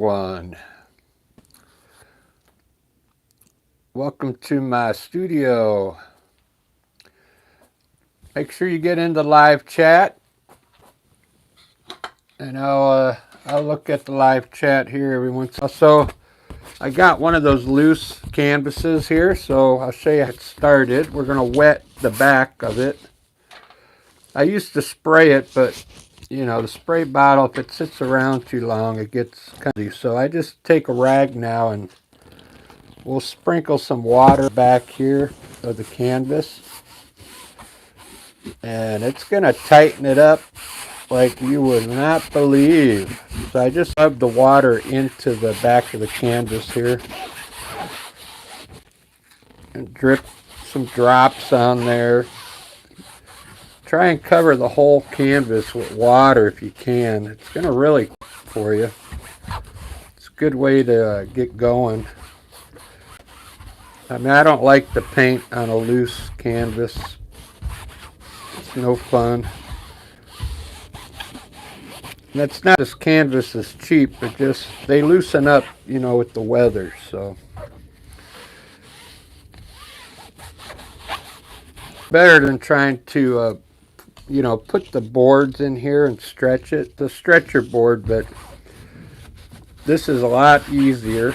One. Welcome to my studio. Make sure you get into live chat, and I'll look at the live chat here every once in a while. So I got one of those loose canvases here, so I'll show you how it started. We're gonna wet the back of it. I used to spray it, but you know the spray bottle, if it sits around too long, it gets kind of. So I just take a rag now and we'll sprinkle some water back here of the canvas. And it's going to tighten it up like you would not believe. So I just rub the water into the back of the canvas here and drip some drops on there. Try and cover the whole canvas with water if you can. It's going to really for you. It's a good way to get going. I mean, I don't like to paint on a loose canvas. It's no fun. That's not, this canvas is cheap, but just they loosen up, you know, with the weather. So better than trying to, you know, put the boards in here and stretch it. The stretcher board, but this is a lot easier.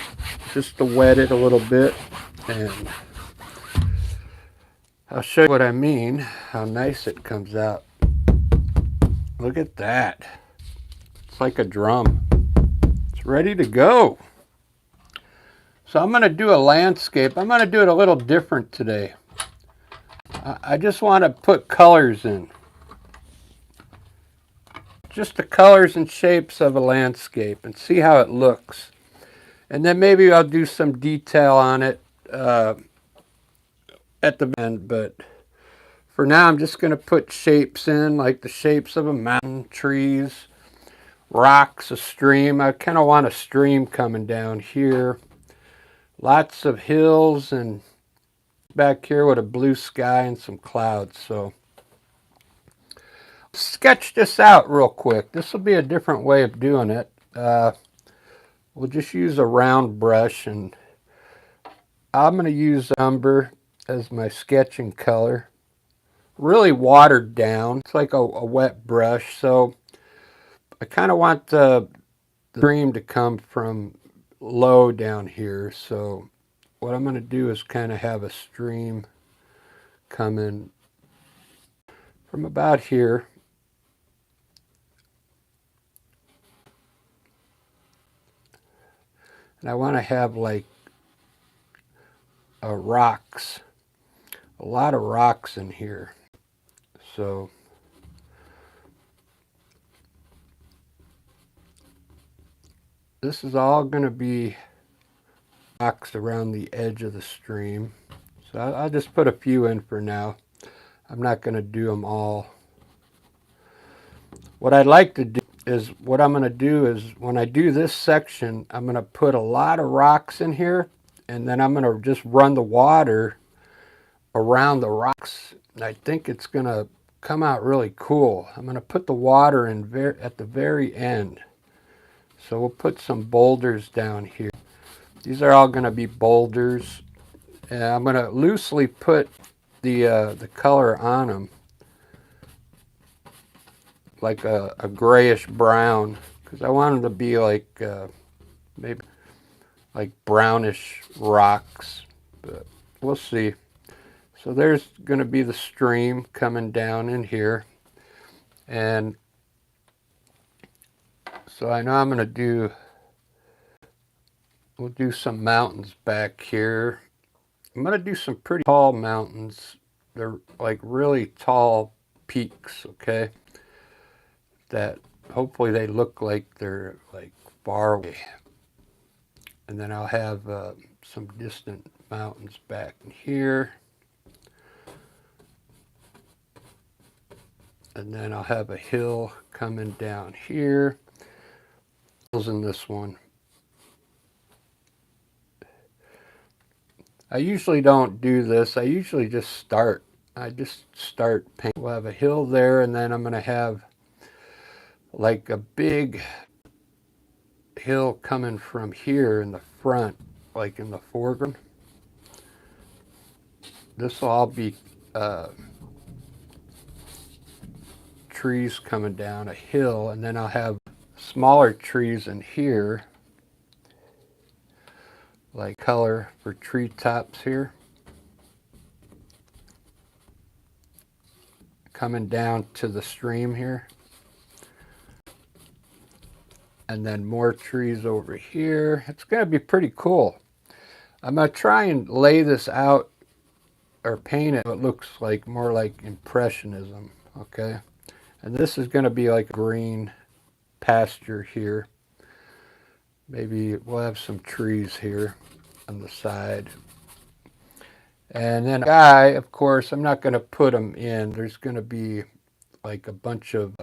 Just to wet it a little bit, and I'll show you what I mean. How nice it comes out. Look at that. It's like a drum. It's ready to go. So I'm going to do a landscape. I'm going to do it a little different today. I just want to put colors in. Just the colors and shapes of a landscape and see how it looks. And then maybe I'll do some detail on it at the end. But for now, I'm just going to put shapes in, like the shapes of a mountain, trees, rocks, a stream. I kind of want a stream coming down here. Lots of hills and back here with a blue sky and some clouds. So sketch this out real quick. This will be a different way of doing it. We'll just use a round brush, and I'm going to use umber as my sketching color. Really watered down. It's like a wet brush. So I kind of want the stream to come from low down here. So what I'm going to do is kind of have a stream come in from about here. And I want to have like rocks, a lot of rocks in here. So this is all going to be rocks around the edge of the stream. So I'll just put a few in for now. I'm not going to do them all. What I'd like to do is, what I'm going to do is when I do this section, I'm going to put a lot of rocks in here, and then I'm going to just run the water around the rocks. And I think it's going to come out really cool. I'm going to put the water in at the very end. So we'll put some boulders down here. These are all going to be boulders. And I'm going to loosely put the color on them, like a grayish brown, because I want them to be like maybe like brownish rocks, but we'll see. So there's going to be the stream coming down in here, and so I know I'm going to do, we'll do some mountains back here. I'm going to do some pretty tall mountains. They're like really tall peaks, okay? That hopefully they look like they're like far away. And then I'll have some distant mountains back in here. And then I'll have a hill coming down here. Hills in this one. I usually don't do this. I usually just start. I just start painting. We'll have a hill there, and then I'm going to have like a big hill coming from here in the front, like in the foreground. This will all be trees coming down a hill, and then I'll have smaller trees in here, like color for treetops here, coming down to the stream here. And then more trees over here. It's going to be pretty cool. I'm going to try and lay this out or paint it. It looks like more like Impressionism, okay? And this is going to be like green pasture here. Maybe we'll have some trees here on the side. And then a guy, of course, I'm not going to put them in. There's going to be like a bunch of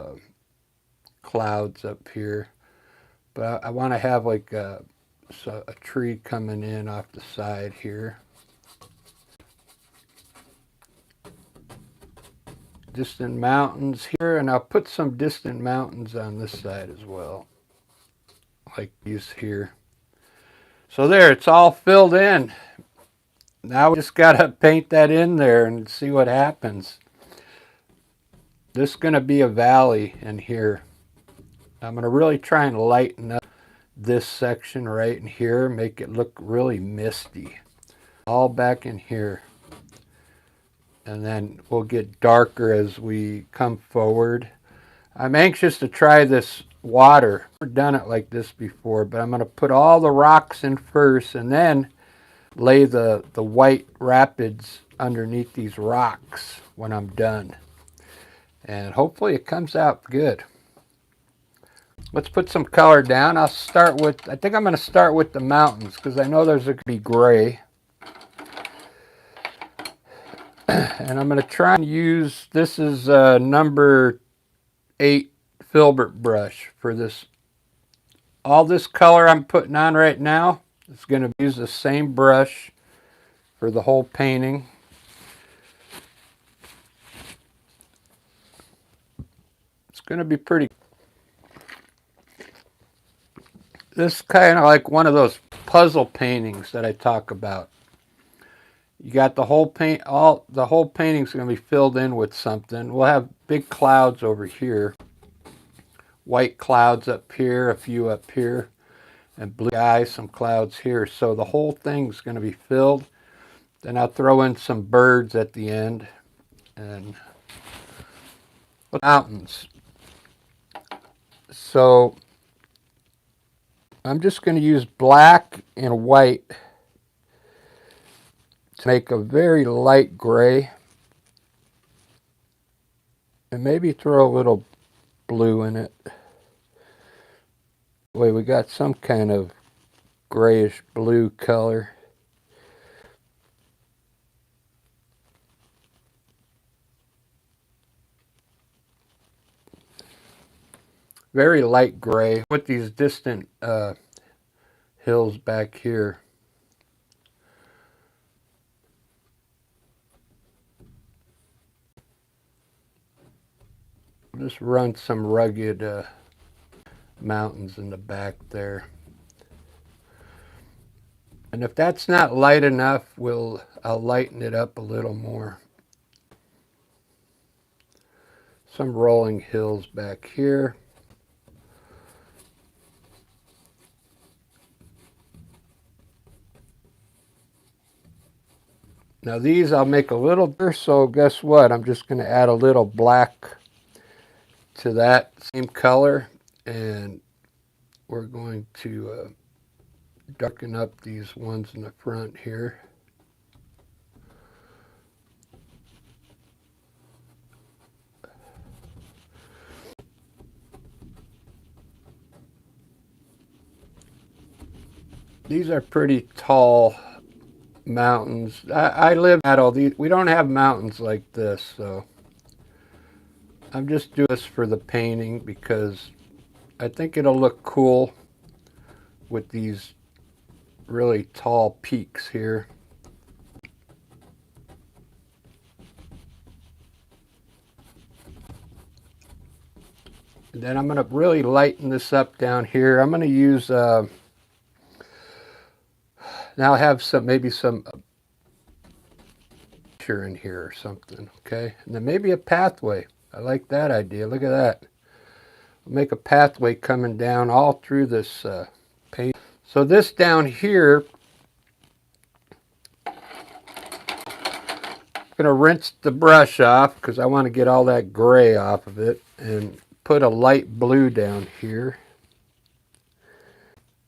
clouds up here. But I want to have like a tree coming in off the side here. Distant mountains here, and I'll put some distant mountains on this side as well, like these here. So there, it's all filled in. Now we just got to paint that in there and see what happens. This is going to be a valley in here. I'm going to really try and lighten up this section right in here, make it look really misty. All back in here. And then we'll get darker as we come forward. I'm anxious to try this water. I've never done it like this before, but I'm going to put all the rocks in first and then lay the white rapids underneath these rocks when I'm done. And hopefully it comes out good. Let's put some color down. I think I'm going to start with the mountains because I know there's going to be gray. And I'm going to try and use, this is number 8 filbert brush for this. All this color I'm putting on right now is going to use the same brush for the whole painting. It's going to be pretty. This is kind of like one of those puzzle paintings that I talk about. You got the whole the whole painting's going to be filled in with something. We'll have big clouds over here. White clouds up here, a few up here, and blue sky, some clouds here. So the whole thing's going to be filled. Then I'll throw in some birds at the end and mountains. So I'm just going to use black and white to make a very light gray. And maybe throw a little blue in it. Wait, we got some kind of grayish blue color. Very light gray with these distant hills back here. Just run some rugged mountains in the back there. And if that's not light enough, I'll lighten it up a little more. Some rolling hills back here. Now these I'll make a little bit, so guess what? I'm just going to add a little black to that same color, and we're going to darken up these ones in the front here. These are pretty tall mountains. I live at all these. We don't have mountains like this, so I'm just doing this for the painting because I think it'll look cool with these really tall peaks here. Then I'm going to really lighten this up down here. I'm going to use, now I have maybe some in here or something, okay? And then maybe a pathway. I like that idea. Look at that. We'll make a pathway coming down all through this paint. So this down here, I'm going to rinse the brush off because I want to get all that gray off of it and put a light blue down here.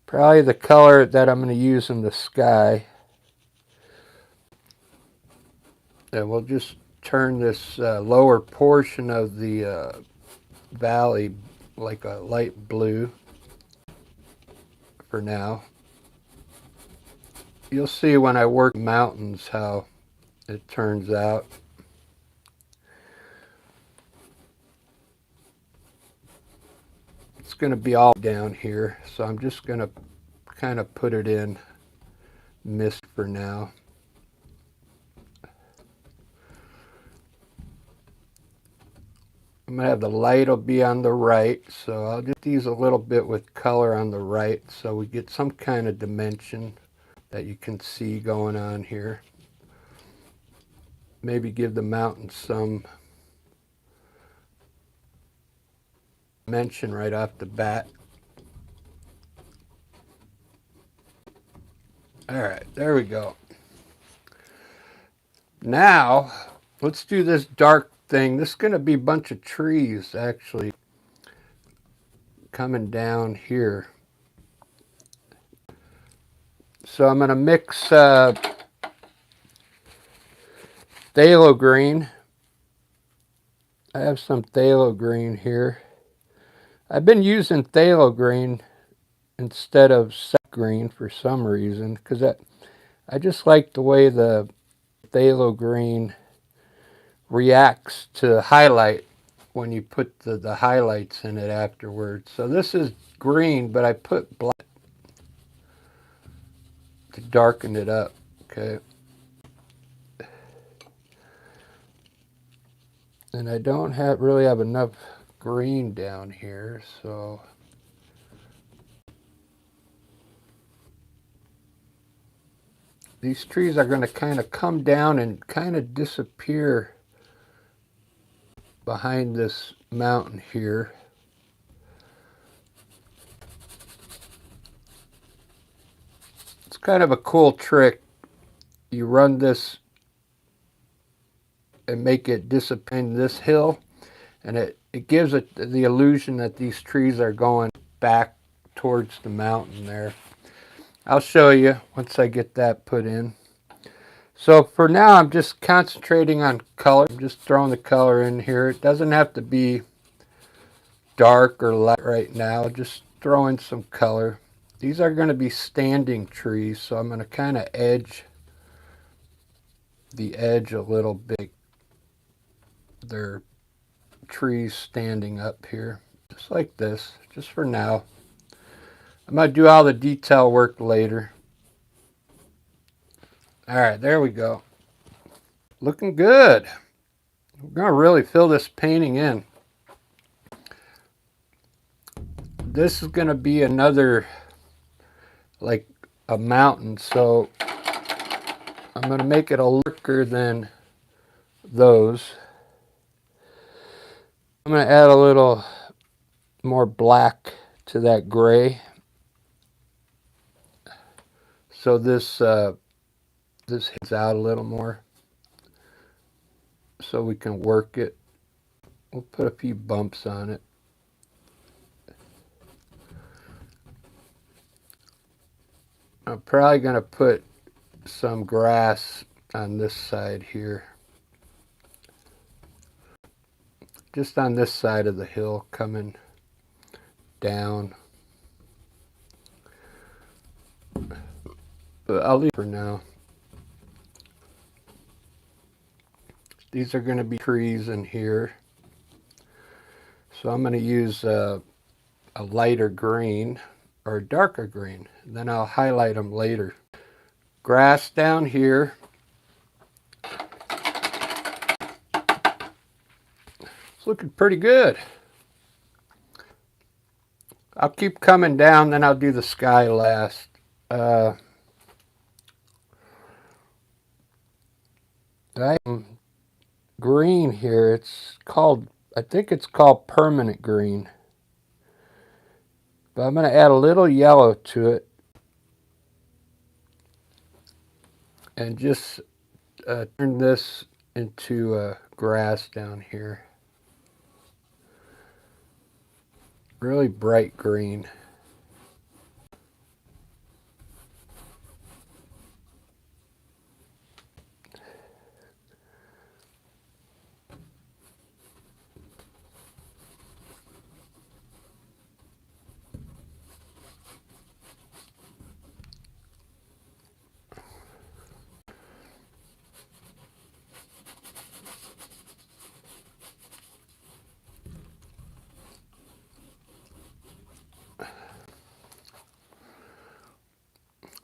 Probably the color that I'm going to use in the sky. And we'll just turn this lower portion of the valley like a light blue for now. You'll see when I work mountains how it turns out. It's going to be all down here, so I'm just going to kind of put it in mist for now. I'm going to have the light will be on the right, so I'll just use a little bit with color on the right so we get some kind of dimension that you can see going on here. Maybe give the mountain some dimension right off the bat. All right, there we go. Now, let's do this dark thing. This is going to be a bunch of trees actually coming down here. So I'm going to mix phthalo green. I have some phthalo green here. I've been using phthalo green instead of sap green for some reason because I just like the way the phthalo green reacts to highlight when you put the highlights in it afterwards. So this is green, but I put black to darken it up, okay? And I don't really have enough green down here, so these trees are going to kind of come down and kind of disappear behind this mountain here. It's kind of a cool trick. You run this and make it disappear this hill, and it gives it the illusion that these trees are going back towards the mountain there. I'll show you once I get that put in. So for now, I'm just concentrating on color. I'm just throwing the color in here. It doesn't have to be dark or light right now. Just throw in some color. These are going to be standing trees, so I'm going to kind of edge the edge a little bit. They're trees standing up here, just like this, just for now. I'm going to do all the detail work later. All right, there we go. Looking good. We're going to really fill this painting in. This is going to be another, like a mountain, so I'm going to make it a darker than those. I'm going to add a little more black to that gray. So this hits out a little more so we can work it. We'll put a few bumps on it. I'm probably going to put some grass on this side here. Just on this side of the hill coming down. But I'll leave for now. These are going to be trees in here. So I'm going to use a lighter green or a darker green. Then I'll highlight them later. Grass down here. It's looking pretty good. I'll keep coming down, then I'll do the sky last. Uh, I am green here. It's called, I think it's called permanent green. But I'm going to add a little yellow to it. And just turn this into grass down here. Really bright green.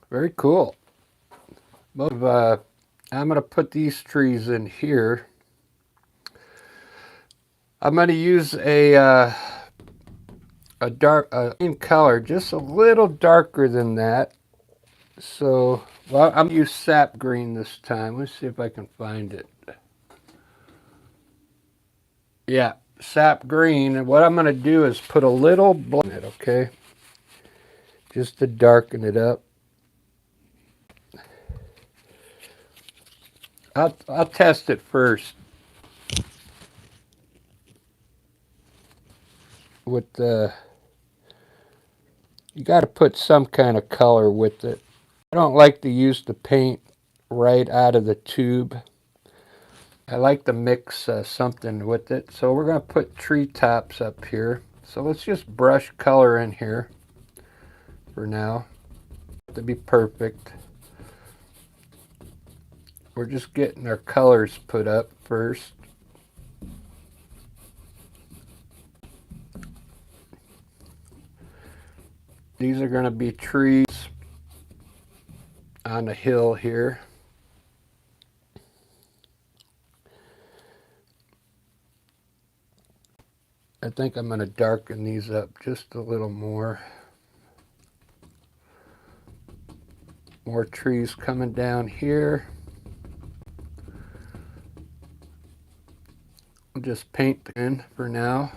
Very cool. I'm going to put these trees in here. I'm going to use a dark green color, just a little darker than that. So, well, I'm going to use sap green this time. Let's see if I can find it. Yeah, sap green. And what I'm going to do is put a little black in it, okay? Just to darken it up. I'll test it first with the. You got to put some kind of color with it. I don't like to use the paint right out of the tube. I like to mix something with it. So we're going to put treetops up here. So let's just brush color in here for now to be perfect. We're just getting our colors put up first. These are going to be trees on the hill here. I think I'm going to darken these up just a little more. More trees coming down here. I'll just paint in for now.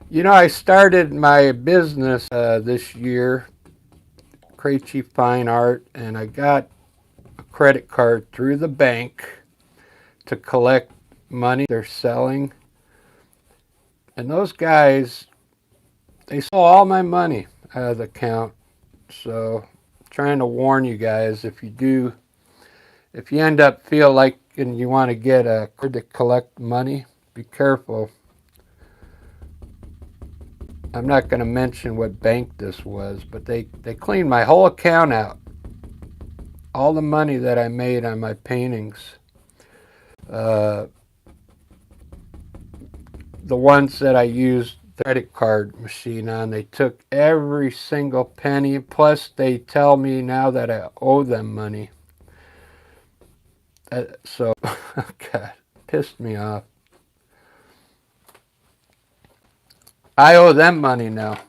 You know, I started my business this year, Krejci Fine Art, and I got a credit card through the bank to collect money they're selling. And those guys, they stole all my money out of the account. So, trying to warn you guys, if you end up feel like and you want to get a card to collect money, be careful. I'm not going to mention what bank this was, but they cleaned my whole account out. All the money that I made on my paintings. The ones that I used the credit card machine on, they took every single penny. Plus, they tell me now that I owe them money. So, God, pissed me off. I owe them money now.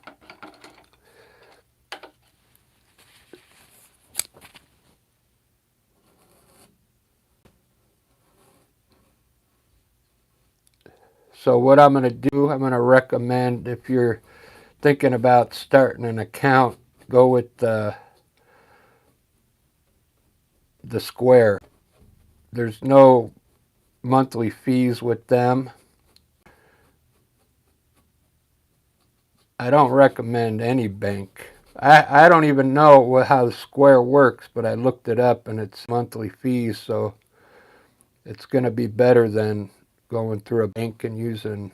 So what I'm going to do, I'm going to recommend if you're thinking about starting an account, go with the Square. There's no monthly fees with them. I don't recommend any bank. I don't even know how the Square works, but I looked it up and it's monthly fees, so it's going to be better than going through a bank and using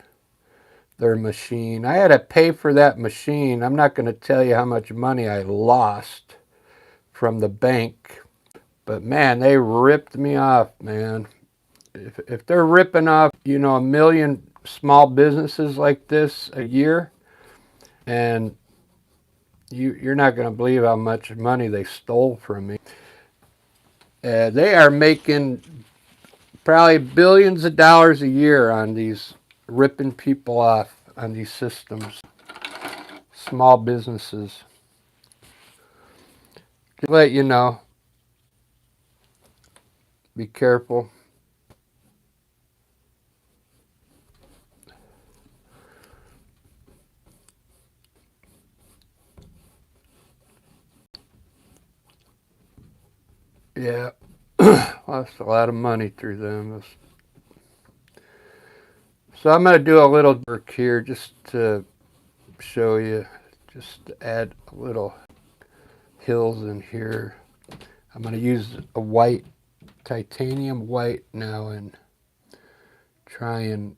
their machine. I had to pay for that machine. I'm not going to tell you how much money I lost from the bank, but man, they ripped me off, man. If they're ripping off, you know, 1 million small businesses like this a year, and you're not going to believe how much money they stole from me. They are making probably billions of dollars a year on these ripping people off on these systems. small businesses. To let you know, be careful. Yeah, lost a lot of money through them. So I'm going to do a little work here just to show you, just to add a little hills in here. I'm going to use a white, titanium white now, and try and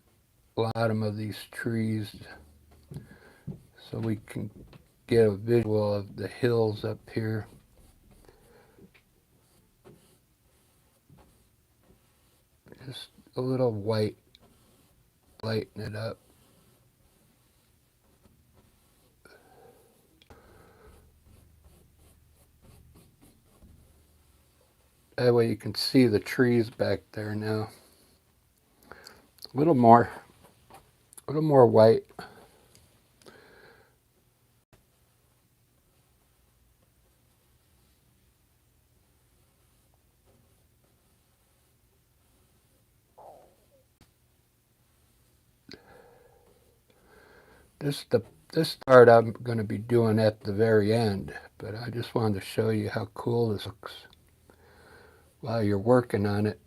bottom of these trees so we can get a visual of the hills up here. Just a little white, lighten it up. That way you can see the trees back there now. A little more white. This part I'm going to be doing at the very end, but I just wanted to show you how cool this looks while you're working on it,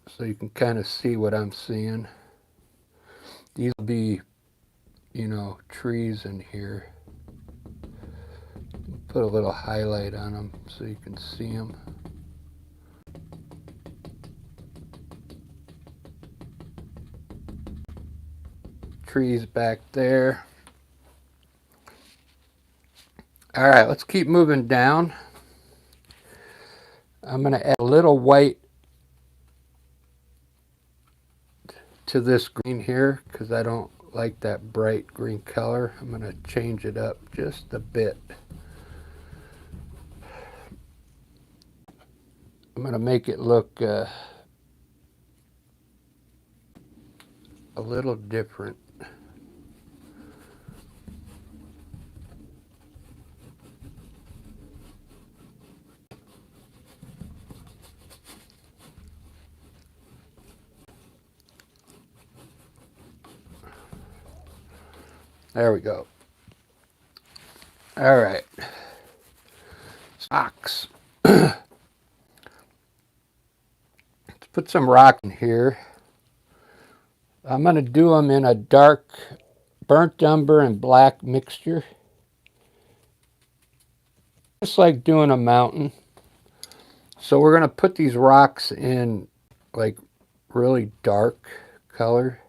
so you can kind of see what I'm seeing. These will be, you know, trees in here. Put a little highlight on them so you can see them. Trees back there. All right, let's keep moving down. I'm going to add a little white to this green here because I don't like that bright green color. I'm going to change it up just a bit. I'm going to make it look a little different. There we go. All right. Rocks. Let's put some rock in here. I'm going to do them in a dark burnt umber and black mixture. Just like doing a mountain. So we're going to put these rocks in like really dark color.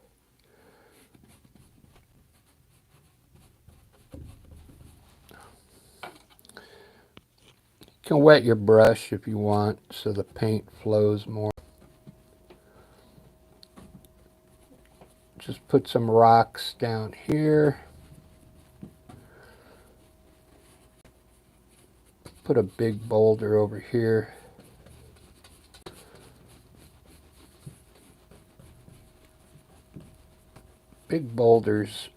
You can wet your brush if you want so the paint flows more. Just put some rocks down here. Put a big boulder over here. Big boulders.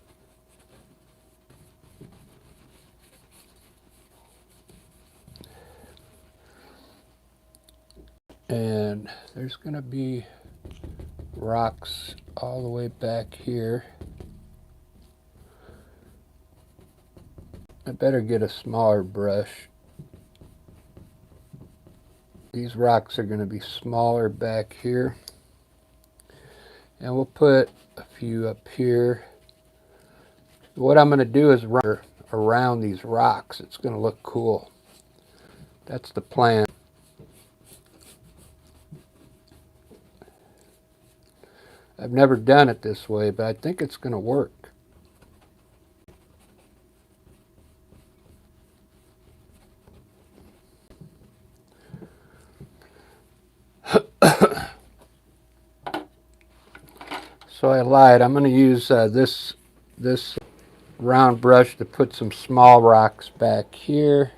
And there's going to be rocks all the way back here. I better get a smaller brush. These rocks are going to be smaller back here. And we'll put a few up here. What I'm going to do is run around these rocks. It's going to look cool. That's the plan. I've never done it this way, but I think it's going to work. So I lied. I'm going to use this round brush to put some small rocks back here.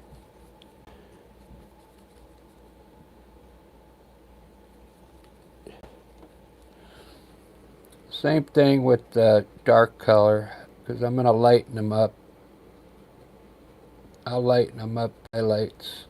Same thing with the dark color. because I'm going to lighten them up. I'll lighten them up, highlights.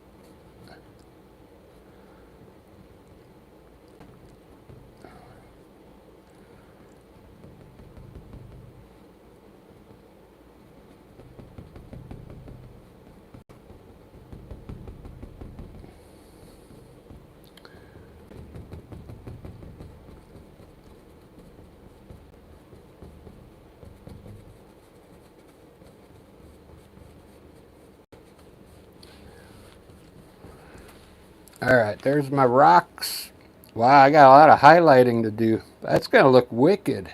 Alright, there's my rocks. Wow, I got a lot of highlighting to do. That's going to look wicked.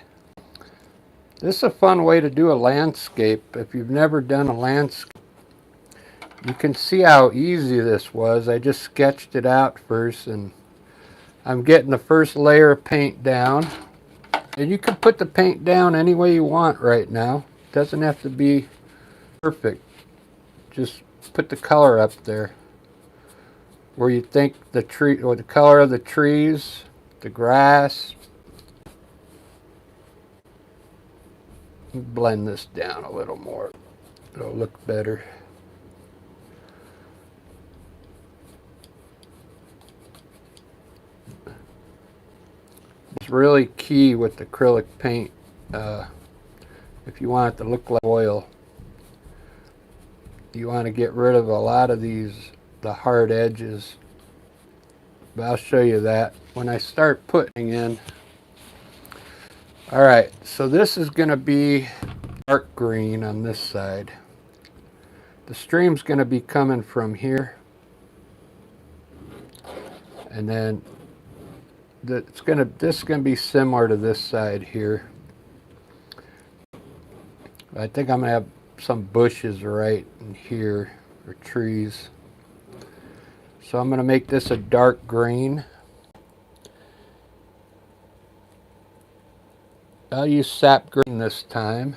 This is a fun way to do a landscape. If you've never done a landscape, you can see how easy this was. I just sketched it out first, and I'm getting the first layer of paint down. And you can put the paint down any way you want right now. It doesn't have to be perfect. Just put the color up there where you think the tree, or the color of the trees, the grass. Blend this down a little more. It'll look better. It's really key with acrylic paint. If you want it to look like oil, you want to get rid of a lot of the hard edges. But I'll show you that when I start putting in. Alright, so this is going to be dark green on this side. The stream's going to be coming from here. And then this is going to be similar to this side here. I think I'm going to have some bushes right in here, or trees. So I'm going to make this a dark green. I'll use sap green this time.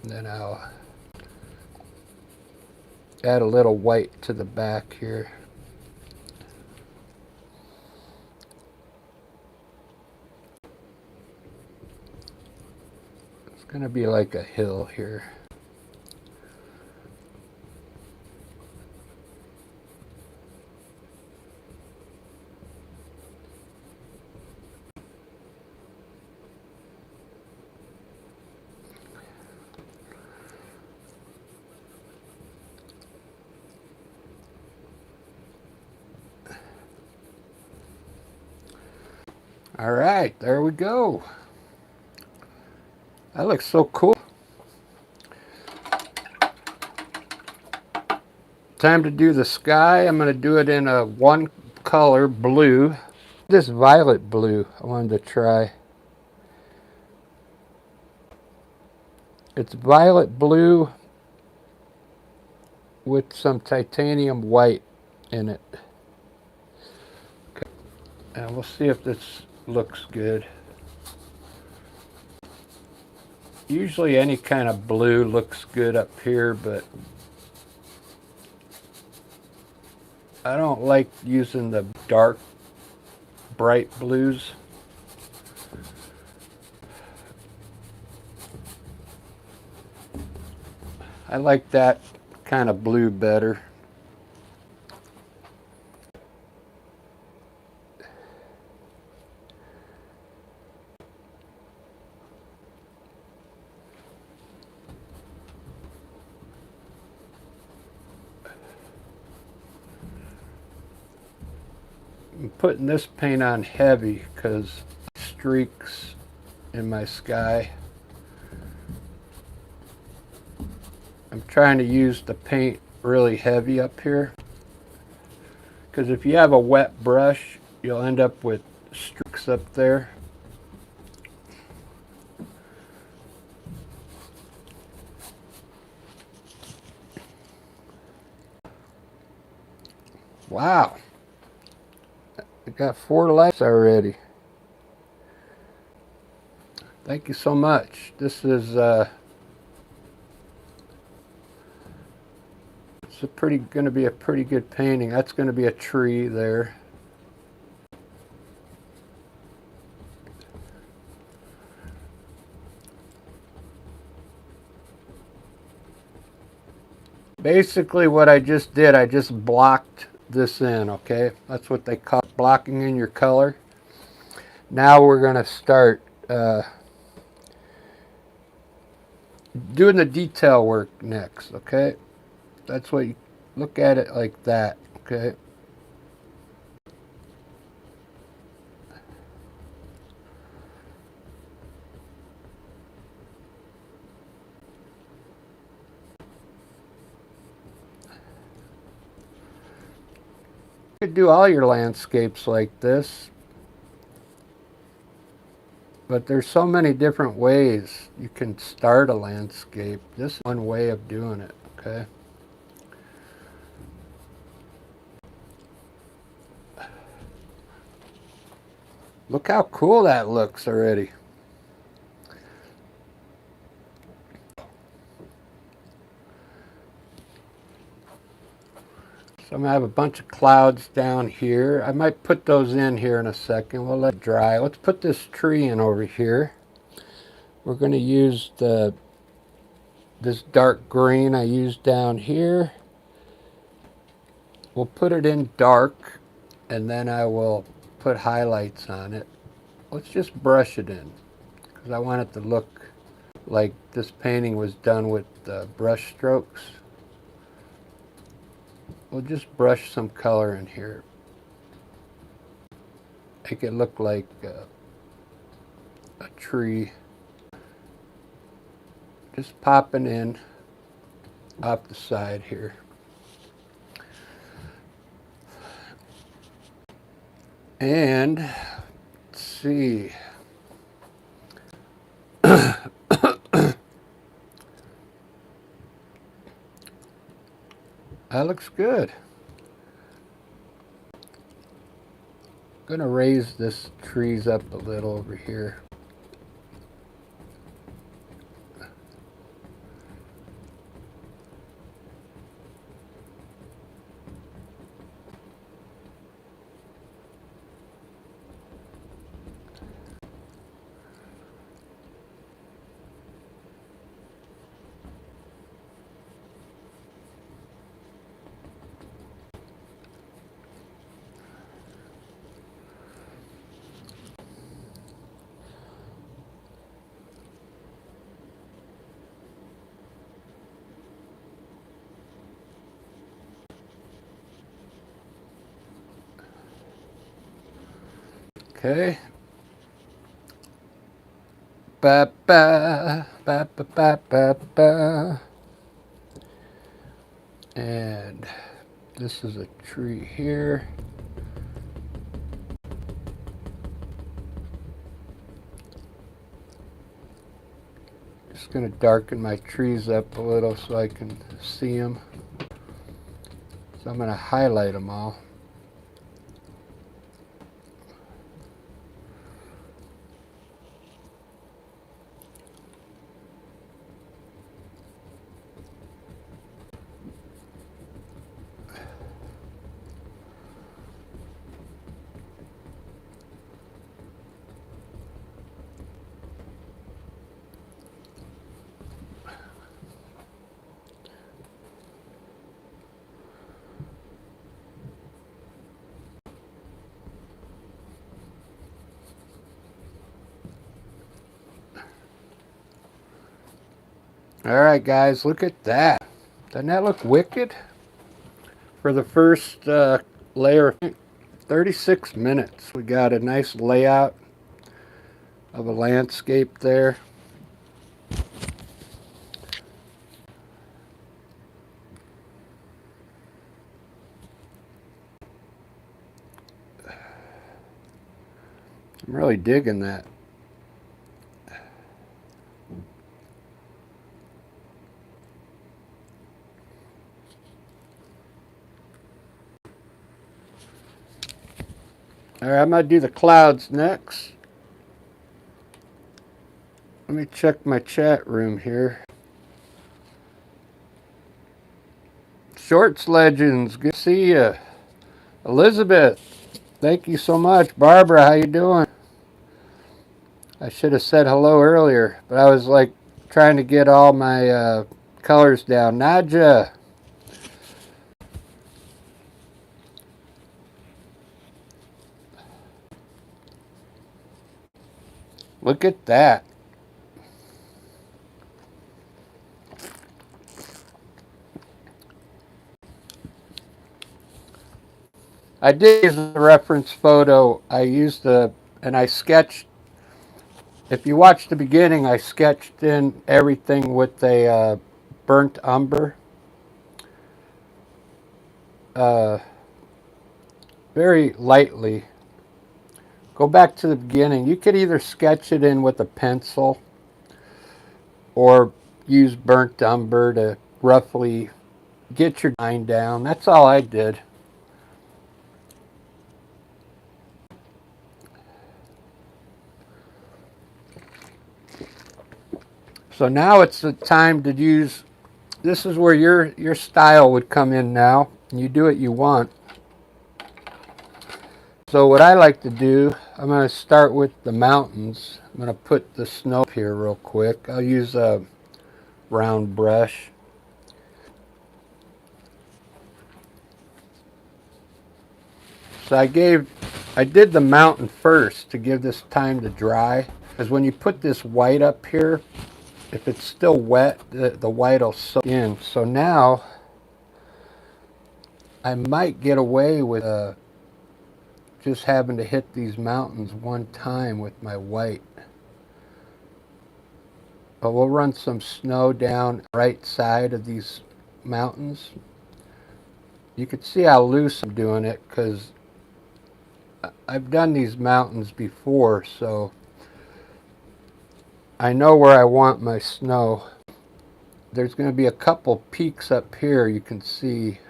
And then I'll add a little white to the back here. It's going to be like a hill here. All right, there we go. That looks so cool. Time to do the sky. I'm going to do it in a one color blue. This violet blue I wanted to try. It's violet blue with some titanium white in it. Okay. And we'll see if this looks good. Usually any kind of blue looks good up here, but I don't like using the dark, bright blues. I like that kind of blue better. I'm putting this paint on heavy because streaks in my sky. I'm trying to use the paint really heavy up here, because if you have a wet brush, you'll end up with streaks up there. Wow, I got 4 lights already. Thank you so much. This is going to be a pretty good painting. That's going to be a tree there. Basically what I just did, I just blocked this in, okay? That's what they call blocking in your color. Now we're going to start doing the detail work next, okay? That's what you look at it like that, okay? You could do all your landscapes like this, but there's so many different ways you can start a landscape. This is one way of doing it, okay? Look how cool that looks already. So I'm going to have a bunch of clouds down here. I might put those in here in a second. We'll let it dry. Let's put this tree in over here. We're going to use this dark green I used down here. We'll put it in dark, and then I will put highlights on it. Let's just brush it in, because I want it to look like this painting was done with brush strokes. We'll just brush some color in here. Make it look like a tree. Just popping in off the side here. And let's see. That looks good. I'm gonna raise this trees up a little over here. Okay. Ba ba ba ba ba ba ba. And this is a tree here. Just going to darken my trees up a little so I can see them. So I'm going to highlight them all. Alright guys, look at that. Doesn't that look wicked? For the first layer, 36 minutes. We got a nice layout of a landscape there. I'm really digging that. Alright, I'm going to do the clouds next. Let me check my chat room here. Shorts Legends, good to see you. Elizabeth, thank you so much. Barbara, how you doing? I should have said hello earlier, but I was like trying to get all my colors down. Nadja, look at that. I did use a reference photo. And I sketched. If you watch the beginning, I sketched in everything with a burnt umber. Uh, very lightly. Go back to the beginning. You could either sketch it in with a pencil or use burnt umber to roughly get your line down. That's all I did. So now it's the time to use, this is where your style would come in now. And you do what you want. So what I like to do, I'm going to start with the mountains. I'm going to put the snow up here real quick. I'll use a round brush. So I did the mountain first to give this time to dry. Because when you put this white up here, if it's still wet, the white will soak in. So now I might get away with just having to hit these mountains one time with my white. But we'll run some snow down the right side of these mountains. You can see how loose I'm doing it because I've done these mountains before, so I know where I want my snow. There's going to be a couple peaks up here. You can see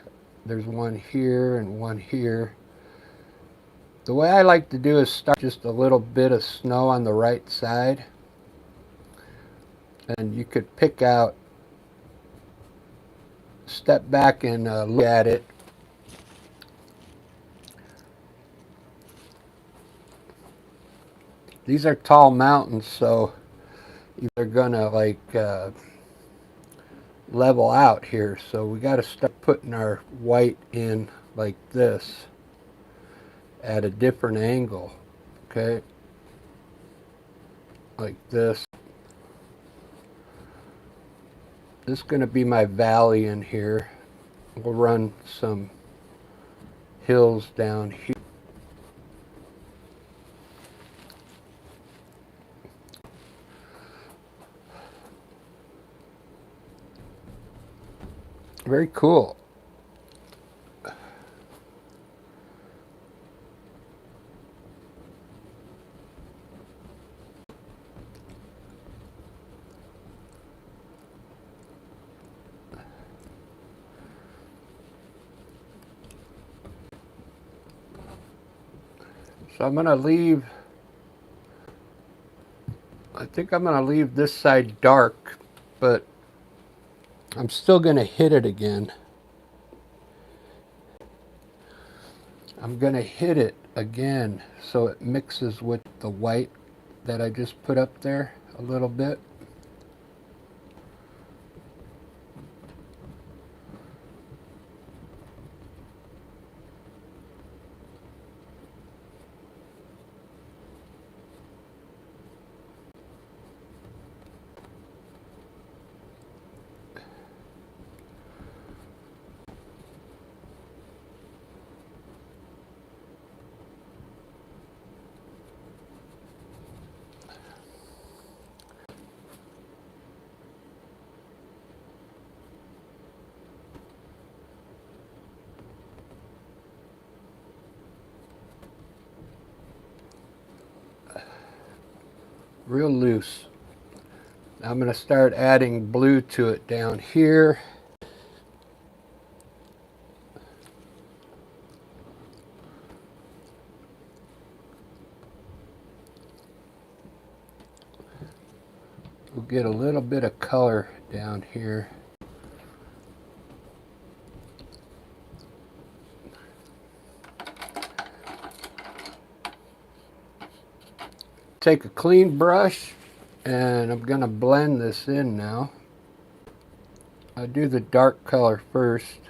there's one here and one here. The way I like to do is start just a little bit of snow on the right side, and you could pick out, step back and look at it. These are tall mountains, so they're gonna like level out here. So we got to start putting our white in like this at a different angle. Okay, like this. This is going to be my valley in here. We'll run some hills down here. Very cool. So I'm going to leave, I think I'm going to leave this side dark, but I'm still going to hit it again. I'm going to hit it again so it mixes with the white that I just put up there a little bit. Real loose. I'm going to start adding blue to it down here. We'll get a little bit of color down here. take a clean brush and I'm going to blend this in now. I'll do the dark color first.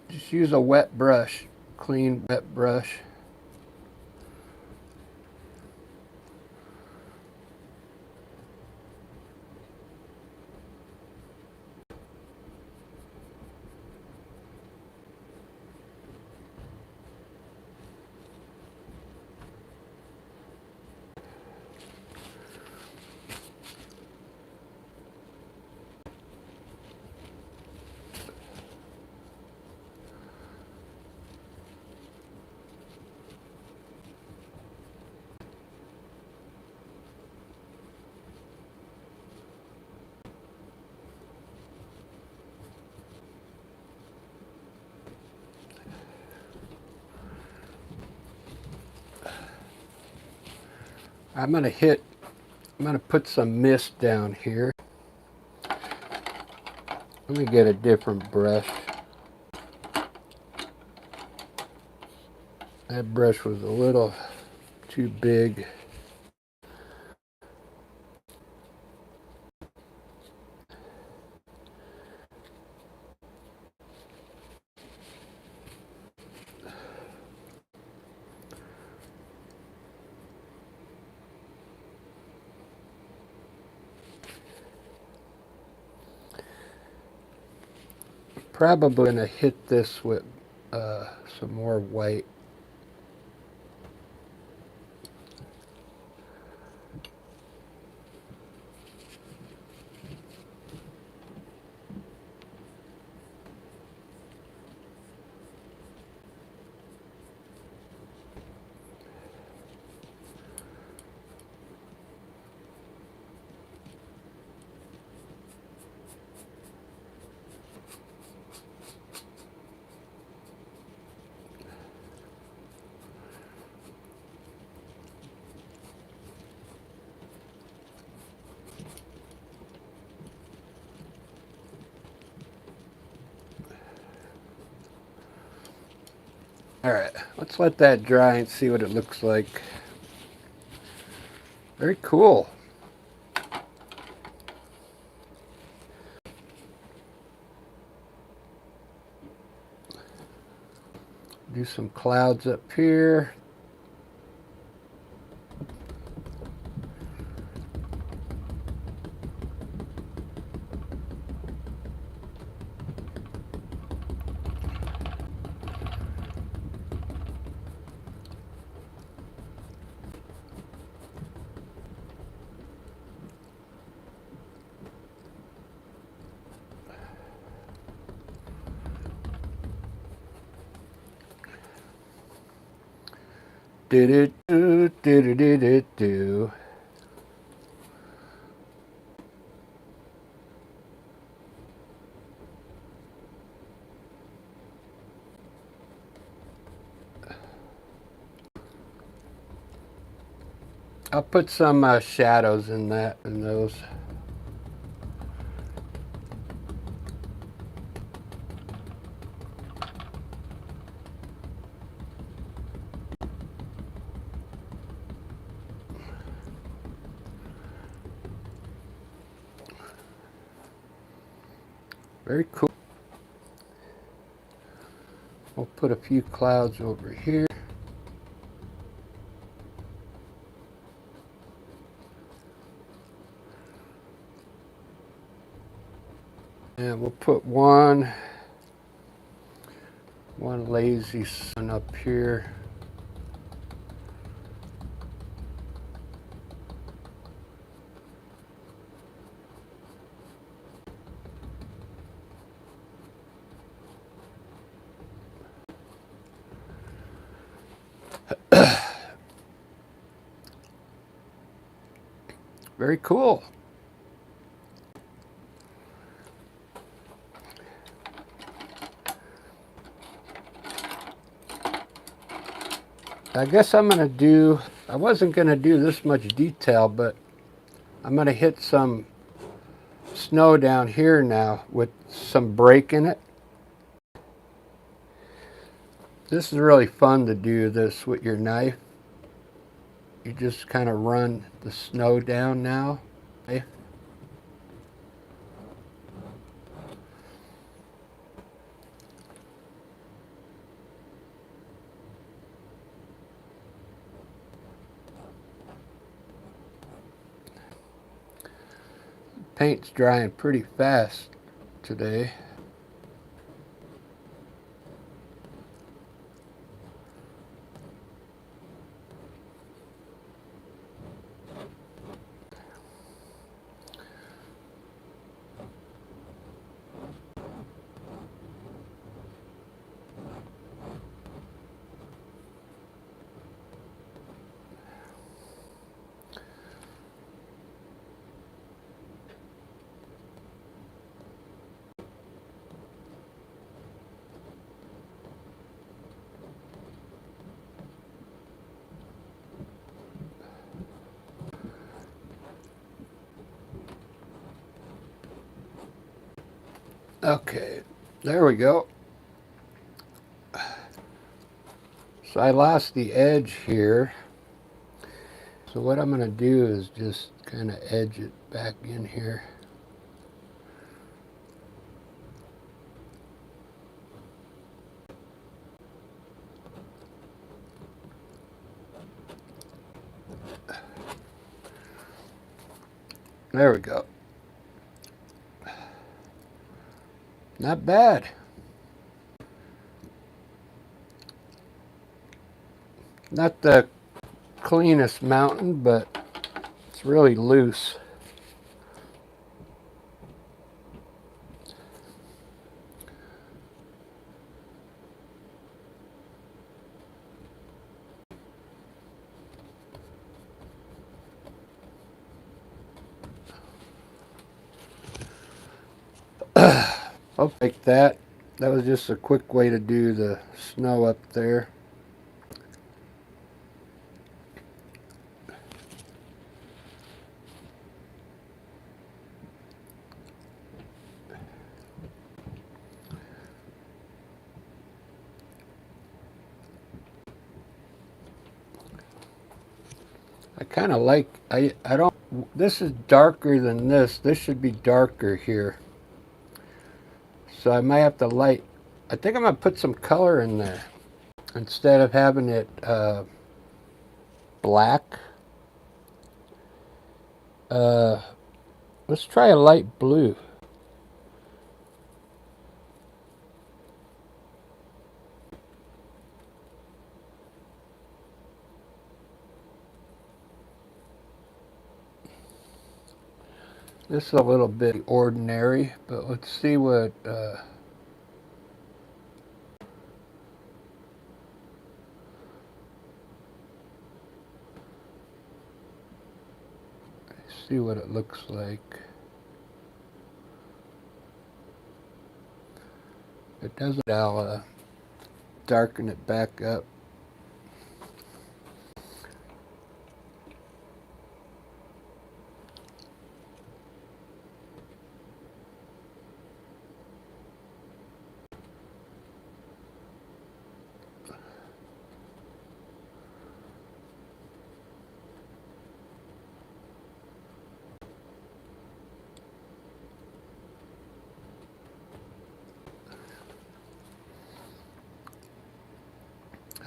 Just use a wet brush, clean wet brush. I'm going to put some mist down here. Let me get a different brush. That brush was a little too big. Probably going to hit this with some more white. Alright, let's let that dry and see what it looks like. Very cool. Do some clouds up here. Do. I'll put some shadows in those. Very cool. We'll put a few clouds over here. And we'll put one lazy sun up here. Very cool. I guess I wasn't going to do this much detail, but I'm going to hit some snow down here now with some break in it. This is really fun to do this with your knife. You just kind of run the snow down now. Okay. Paint's drying pretty fast today. Okay, there we go. So I lost the edge here. So what I'm going to do is just kind of edge it back in here. There we go. Not bad. Not the cleanest mountain, but it's really loose. I'll take that. That was just a quick way to do the snow up there. I kind of like, I don't, this is darker than this. This should be darker here. So I might have to light, I think I'm going to put some color in there. Instead of having it black. Let's try a light blue. This is a little bit ordinary, but let's see what see what it looks like. If it doesn't, I'll darken it back up.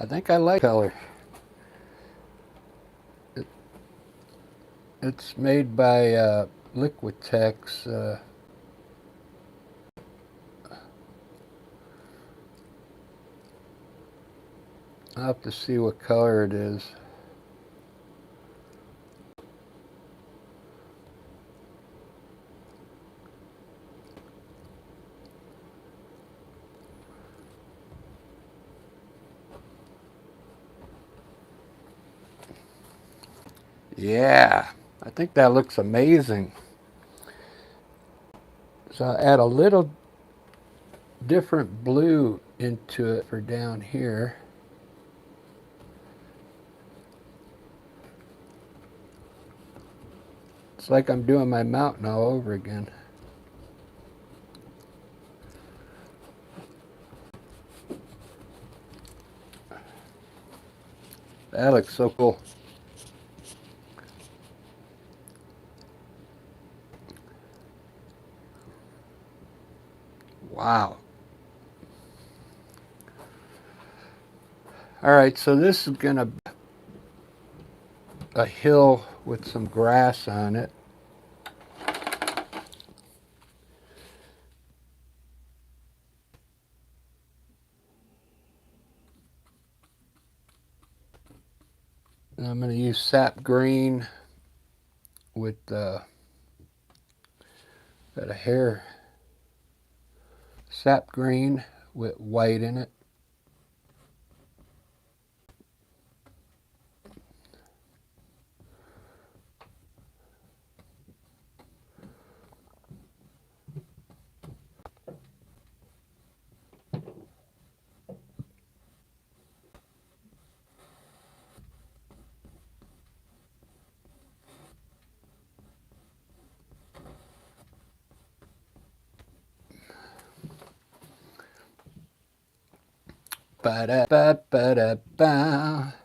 I think I like color. It's made by Liquitex. I'll have to see what color it is. Yeah, I think that looks amazing. So I'll add a little different blue into it for down here. It's like I'm doing my mountain all over again. That looks so cool. Wow. All right, so this is gonna be a hill with some grass on it. And I'm gonna use sap green with got a hair sap green with white in it. Ba-da-ba-ba-da-ba.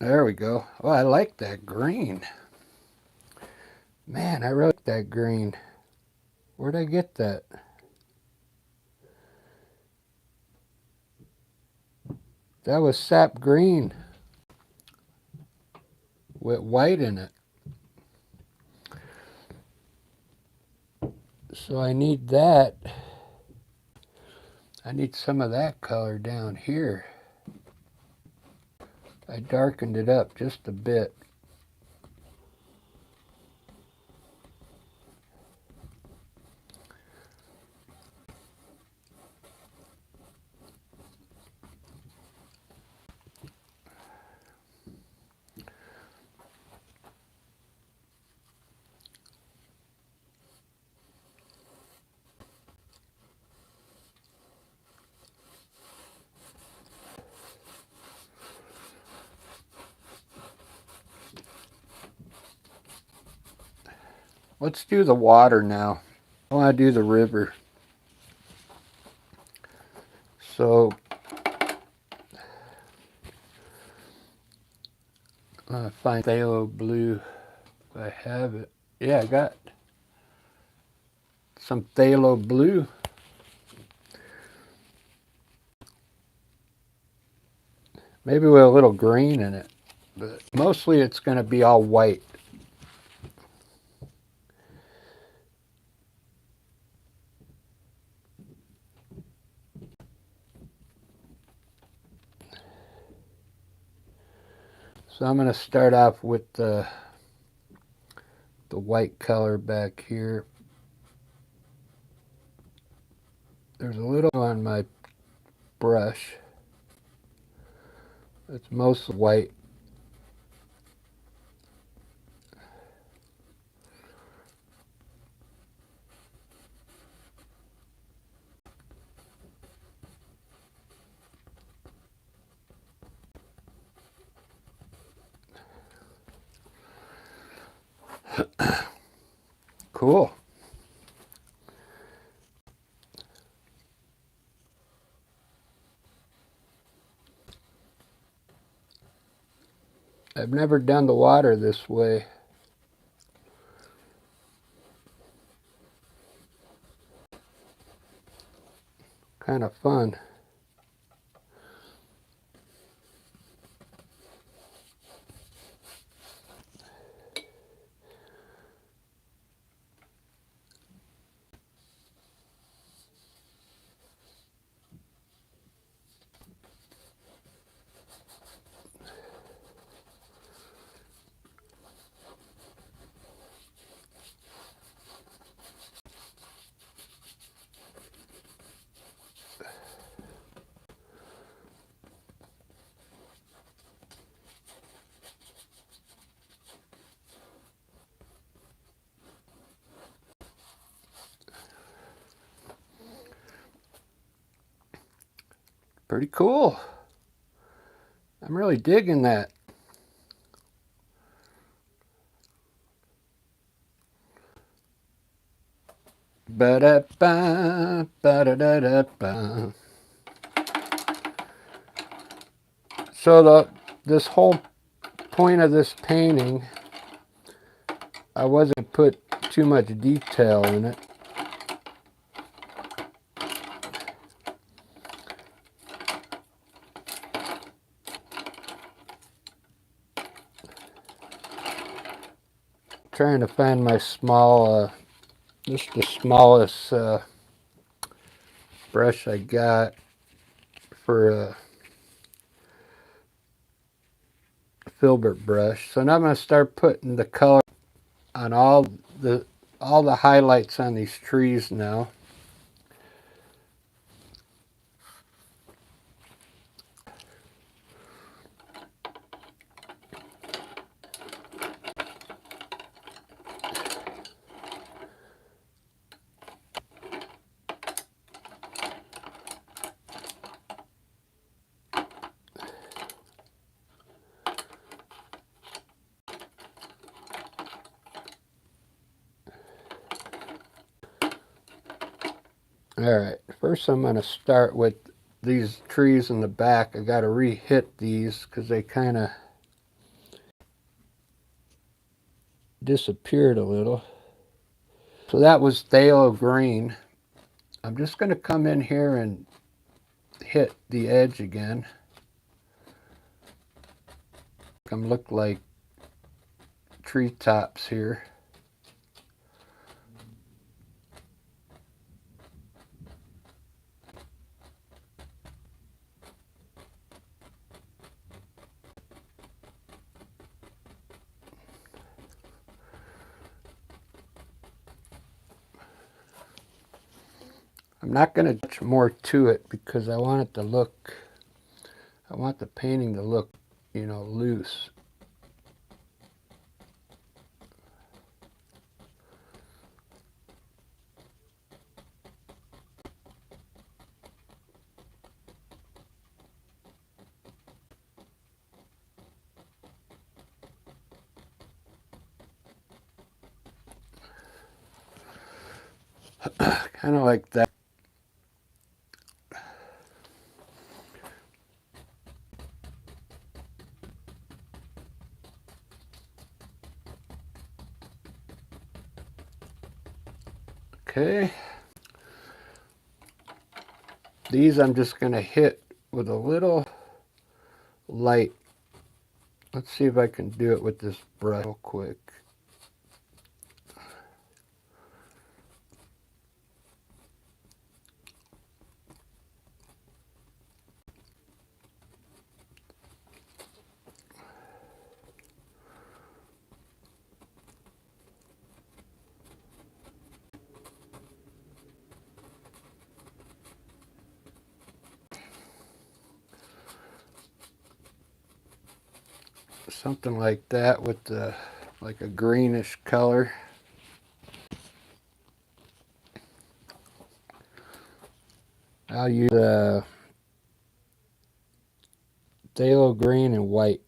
There we go. Oh, I like that green. Man, I really like that green. Where'd I get that? That was sap green with white in it. So I need that. I need some of that color down here. I darkened it up just a bit. Let's do the water now. I want to do the river. So I'm going to find phthalo blue if I have it. Yeah, I got some phthalo blue. Maybe with a little green in it. But mostly it's going to be all white. So I'm going to start off with the white color back here. There's a little on my brush. It's mostly white. Cool. I've never done the water this way. Kind of fun. Pretty cool. I'm really digging that. Ba-da-ba, ba-da-da-da-ba. So this whole point of this painting, I wasn't put too much detail in it. Trying to find my small, just the smallest brush I got for a filbert brush. So now I'm going to start putting the color on all the highlights on these trees now. Alright, first I'm going to start with these trees in the back. I got to re-hit these because they kind of disappeared a little. So that was phthalo green. I'm just going to come in here and hit the edge again. Come look like treetops here. I'm not going to touch more to it because I want it to look, I want the painting to look, you know, loose. Kind of like that. Okay. These I'm just going to hit with a little light. Let's see if I can do it with this brush real quick. Something like that with the, like a greenish color. I'll use phthalo green and white.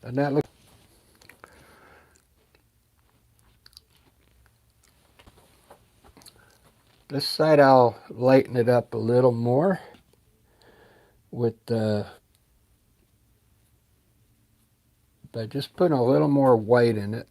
And that looks, this side I'll lighten it up a little more with by just putting a little more white in it.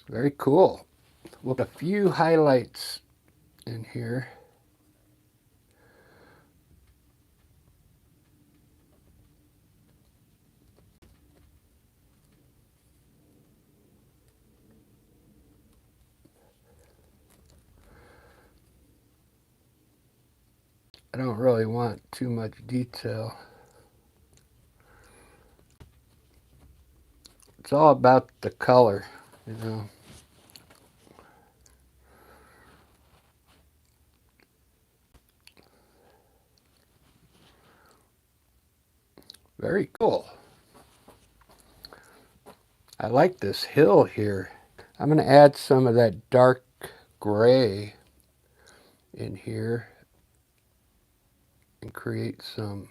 Very cool. We'll put a few highlights in here. I don't really want too much detail. It's all about the color, you know. Very cool. I like this hill here. I'm going to add some of that dark gray in here and create some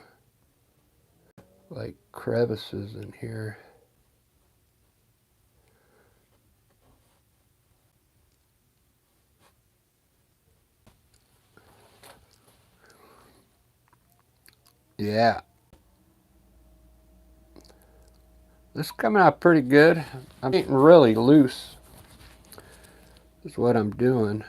like crevices in here. Yeah. This is coming out pretty good. I'm getting really loose is what I'm doing.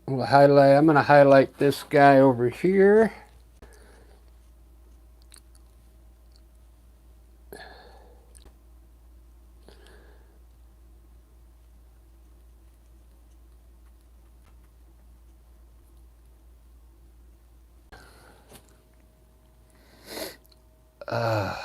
I'm going to highlight this guy over here. Uh,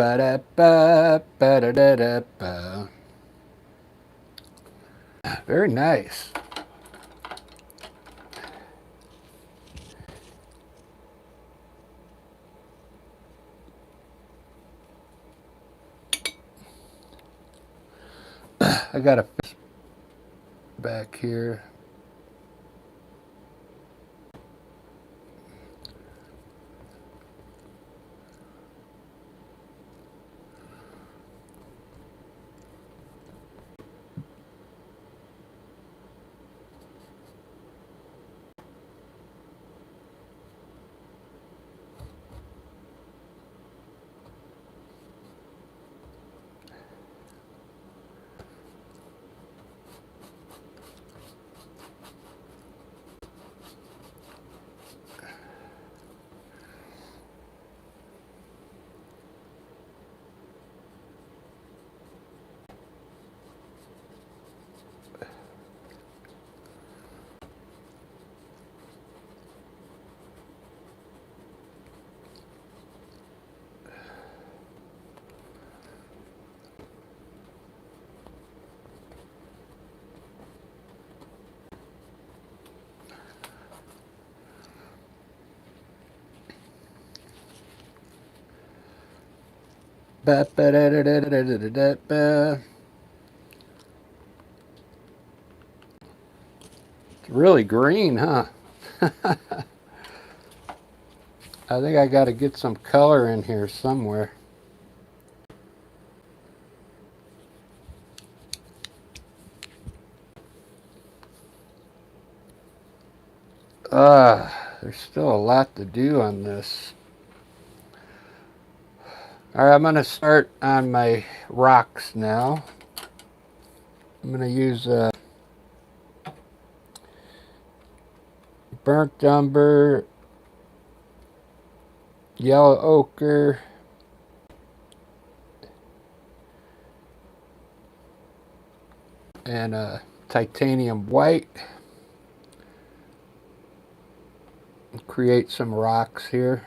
Ba-da-ba, ba-da-da-da-ba. Very nice. I got a fish back here. Ba-ba-da-da-da-da-da-da-ba. It's really green, huh? I think I got to get some color in here somewhere. There's still a lot to do on this. All right, I'm going to start on my rocks now. I'm going to use burnt umber, yellow ochre, and titanium white. create some rocks here.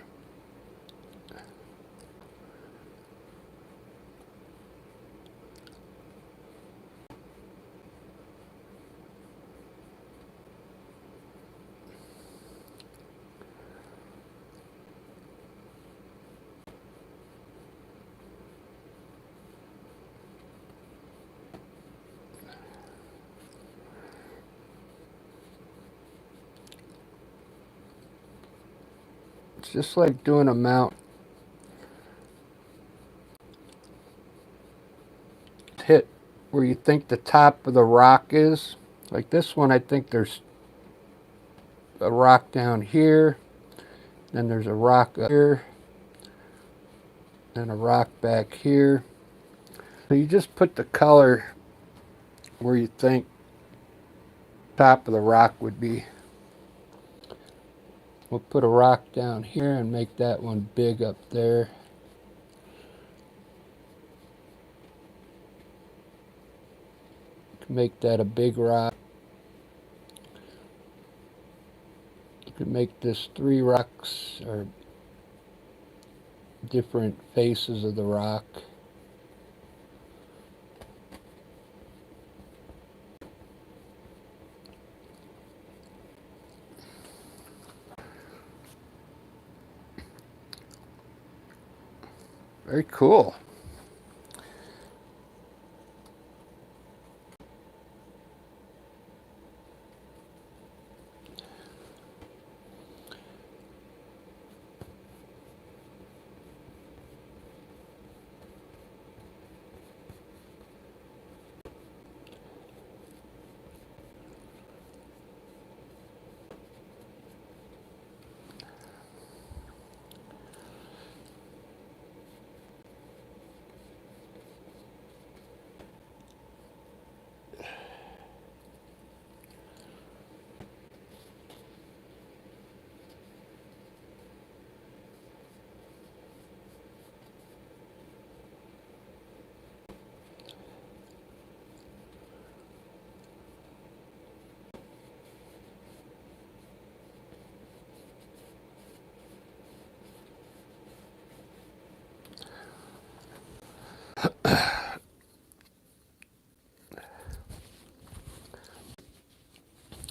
It's just like doing a mountain. Hit where you think the top of the rock is. Like this one, I think there's a rock down here, then there's a rock up here, and a rock back here. So you just put the color where you think top of the rock would be. We'll put a rock down here and make that one big up there. Make that a big rock. You could make this 3 rocks or different faces of the rock. Very cool.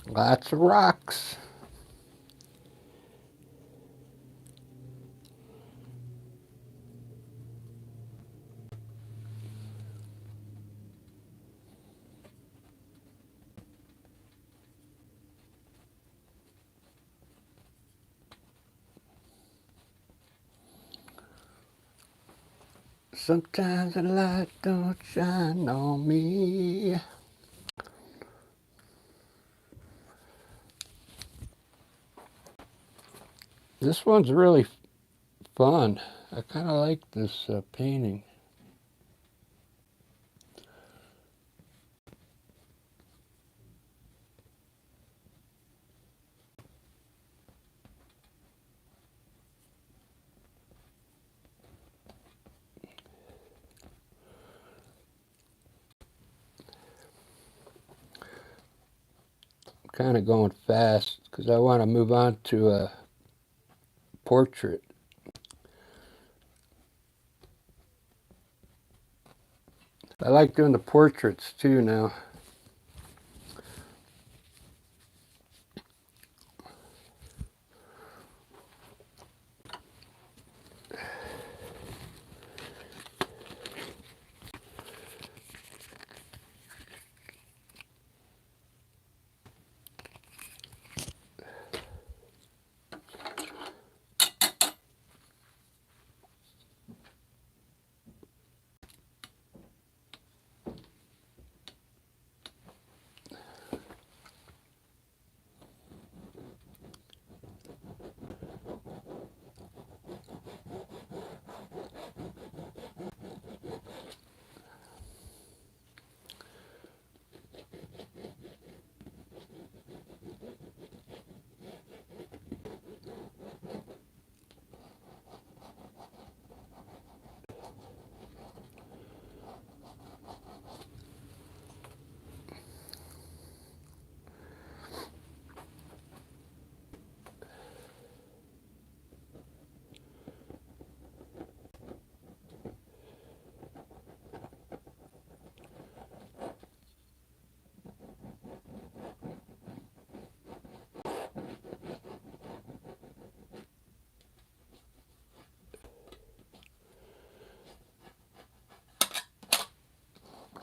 Lots of rocks. Sometimes the light don't shine on me. This one's really fun. I kind of like this painting. I'm kind of going fast because I want to move on to a portrait. I like doing the portraits too now.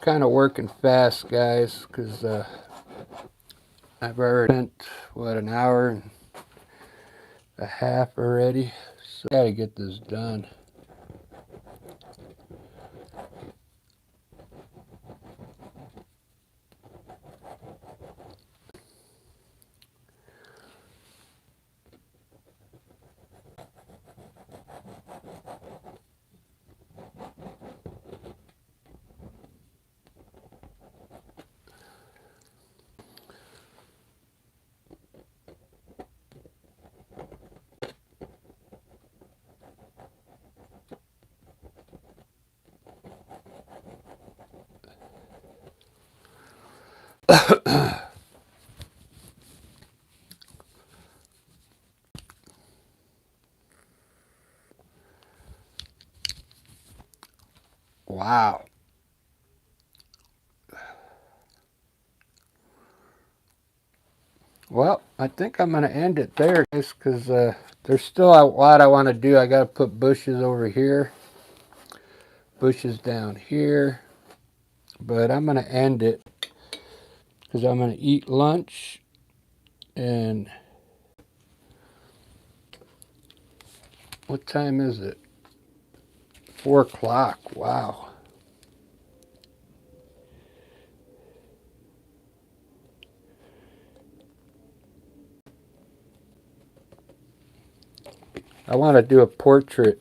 kind of working fast, guys, because I've already spent, what, an hour and a half already. So I gotta get this done. Wow. Well, I think I'm going to end it there, guys, because there's still a lot I want to do. I got to put bushes over here, bushes down here, but I'm going to end it because I'm going to eat lunch, and what time is it? 4 o'clock. Wow. I want to do a portrait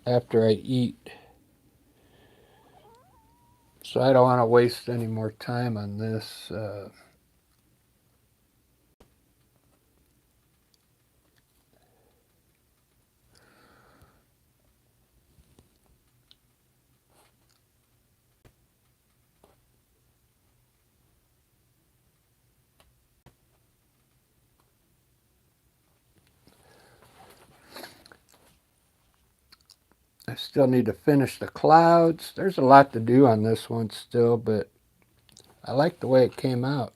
after I eat, so I don't want to waste any more time on this. I still need to finish the clouds. There's a lot to do on this one still, but I like the way it came out.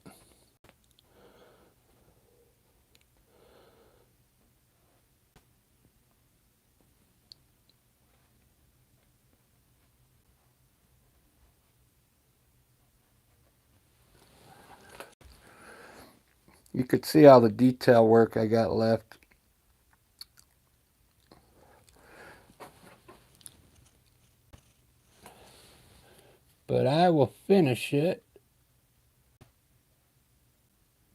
You could see all the detail work I got left. But I will finish it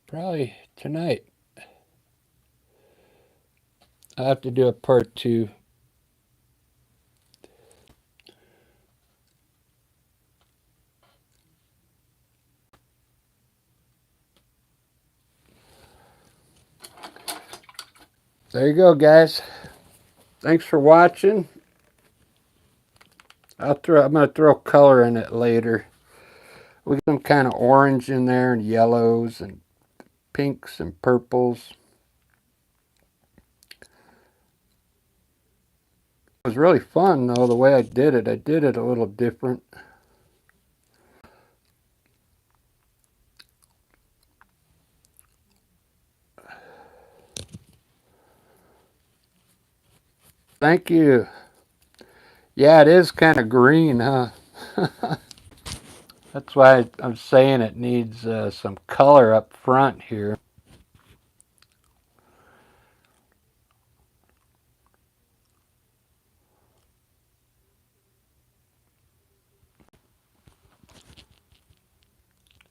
probably tonight. I'll have to do a part 2. There you go, guys. Thanks for watching. I'm going to throw color in it later. We got some kind of orange in there, and yellows and pinks and purples. It was really fun, though, the way I did it. I did it a little different. Thank you. Yeah, it is kind of green, huh? That's why I'm saying it needs some color up front here.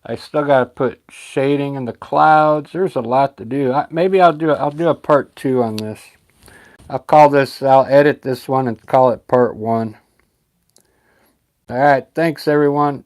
I still got to put shading in the clouds. There's a lot to do. Maybe I'll do a part 2 on this. I'll edit this one and call it part 1. All right, thanks everyone.